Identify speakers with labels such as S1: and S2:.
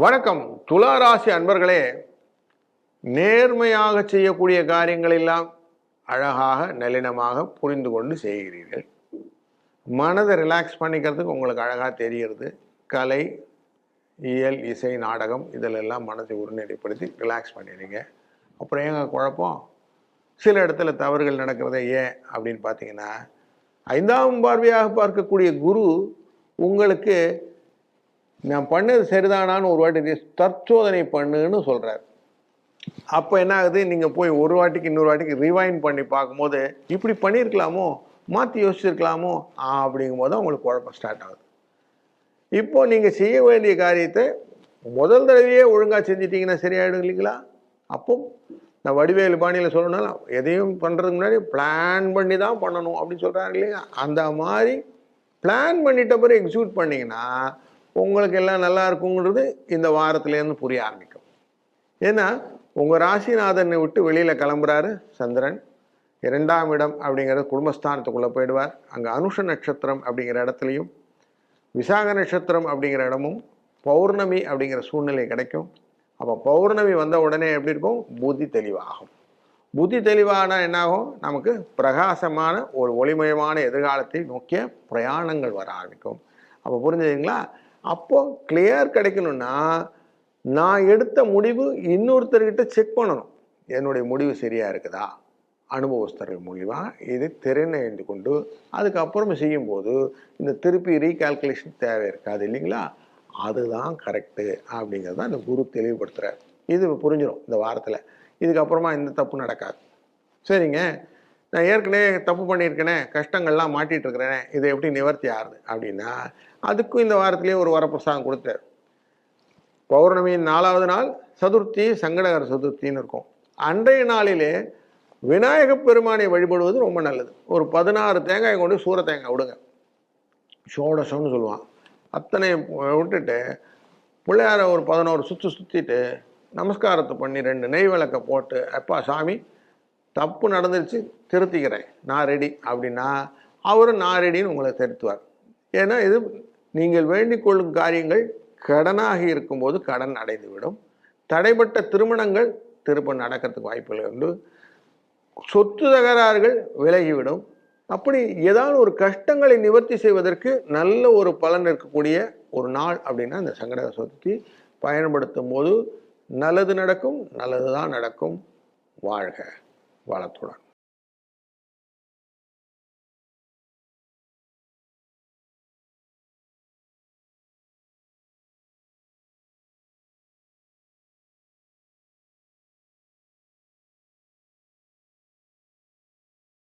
S1: வணக்கம். துலா ராசி அன்பர்களே, நேர்மையாக செய்யக்கூடிய காரியங்கள் எல்லாம் அழகாக நளினமாக புரிந்து கொண்டு செய்கிறீர்கள். மனதை ரிலாக்ஸ் பண்ணிக்கிறதுக்கு உங்களுக்கு அழகாக தெரிகிறது. கலை, இயல், இசை, நாடகம் இதிலெல்லாம் மனதை ஒருநிலைப்படுத்தி ரிலாக்ஸ் பண்ணிடுங்க. அப்புறம் ஏங்க குழப்பம்? சில இடத்துல தவறுகள் நடக்கிறத ஏன் அப்படின்னு பார்த்தீங்கன்னா, 5ஆம் பார்வையாக பார்க்கக்கூடிய குரு உங்களுக்கு நான் பண்ணது சரிதானான்னு ஒரு வாட்டி தற்சோதனை பண்ணுன்னு சொல்கிறார். அப்போ என்ன ஆகுது, நீங்கள் போய் ஒரு வாட்டிக்கு இன்னொரு வாட்டிக்கு ரிவைண்ட் பண்ணி பார்க்கும்போது இப்படி பண்ணியிருக்கலாமோ, மாற்றி யோசிச்சிருக்கலாமோ அப்படிங்கும் போது உங்களுக்கு குழப்பம் ஸ்டார்ட் ஆகுது. இப்போ நீங்கள் செய்ய வேண்டிய காரியத்தை முதல் தடவையே ஒழுங்காக செஞ்சிட்டிங்கன்னா சரியாயிடும் இல்லைங்களா? அப்போ நான் வடிவேலு பாணியில் சொல்லணும்னா, எதையும் பண்ணுறதுக்கு முன்னாடி பிளான் பண்ணி தான் பண்ணணும் அப்படின்னு சொல்கிறாங்க இல்லையா? அந்த மாதிரி பிளான் பண்ணிட்ட பிறகு எக்ஸிக்யூட் பண்ணிங்கன்னா உங்களுக்கு எல்லாம் நல்லா இருக்குங்கிறது இந்த வாரத்துலேருந்து புரிய ஆரம்பிக்கும். ஏன்னா உங்கள் ராசிநாதனை விட்டு வெளியில் கிளம்புறாரு சந்திரன். 2ஆம் இடம் அப்படிங்கிறது குடும்பஸ்தானத்துக்குள்ளே போயிடுவார். அங்கே அனுஷ நட்சத்திரம் அப்படிங்கிற இடத்துலையும் விசாக நட்சத்திரம் அப்படிங்கிற இடமும் பௌர்ணமி அப்படிங்கிற சூழ்நிலை கிடைக்கும். அப்போ பௌர்ணமி வந்த உடனே எப்படி இருக்கும்? புத்தி தெளிவாகும். புத்தி தெளிவானா என்னாகும்? நமக்கு பிரகாசமான ஒரு ஒளிமயமான எதிர்காலத்தை நோக்கிய பிரயாணங்கள் வர ஆரம்பிக்கும். அப்போ புரிஞ்சுதுங்களா? அப்போ கிளியர் கிடைக்கணும்னா நான் எடுத்த முடிவு இன்னொருத்தர்கிட்ட செக் பண்ணணும். என்னுடைய முடிவு சரியா இருக்குதா? அனுபவஸ்தர்கள் மூலியமாக இதை திறனறிந்து கொண்டு அதுக்கப்புறம் செய்யும்போது இந்த திருப்பி ரீகால்குலேஷன் தேவை இருக்காது இல்லைங்களா? அதுதான் கரெக்டு அப்படிங்கிறத இந்த குரு தெளிவுபடுத்துகிறார். இது புரிஞ்சிடும் இந்த வாரத்தில். இதுக்கப்புறமா இந்த தப்பு நடக்காது. சரிங்க, நான் ஏற்கனவே தப்பு பண்ணியிருக்கேனே, கஷ்டங்கள்லாம் மாட்டிகிட்டு இருக்கிறேனே, இதை எப்படி நிவர்த்தி ஆகுது அப்படின்னா, அதுக்கும் இந்த வாரத்திலேயே ஒரு வரப்பிரசாதம் கொடுத்தார். பௌர்ணமியின் 4வது நாள் சதுர்த்தி, சங்கடகர சதுர்த்தின்னு இருக்கும். அன்றைய நாளிலே விநாயக பெருமானை வழிபடுவது ரொம்ப நல்லது. ஒரு 16 தேங்காய் கொண்டு சூர தேங்காய் விடுங்க. ஷோடசம்னு சொல்லுவான். அத்தனை விட்டுட்டு பிள்ளையார ஒரு 11 சுற்றிட்டு நமஸ்காரத்தை பண்ணி 2 நெய் விளக்கை போட்டு, அப்பா சாமி தப்பு நடந்துருச்சு, திருத்திக்கிறேன், நான் ரெடி அப்படின்னா அவரும் நான் ரெடின்னு உங்களை திருத்துவார். ஏன்னா இது நீங்கள் வேண்டிக் கொள்ளும் காரியங்கள் கடனாக இருக்கும்போது கடன் அடைந்துவிடும். தடைப்பட்ட திருமணங்கள் திருப்ப நடக்கிறதுக்கு வாய்ப்புகள் உண்டு. சொத்து தகராறுகள் விலகிவிடும். அப்படி ஏதாவது ஒரு கஷ்டங்களை நிவர்த்தி செய்வதற்கு நல்ல ஒரு பலன் இருக்கக்கூடிய ஒரு நாள் அப்படின்னா இந்த சங்கடகர சதுர்த்தி பயன்படுத்தும் போது நல்லது நடக்கும். நல்லது தான் நடக்கும். வாழ்க வளத்துடன்.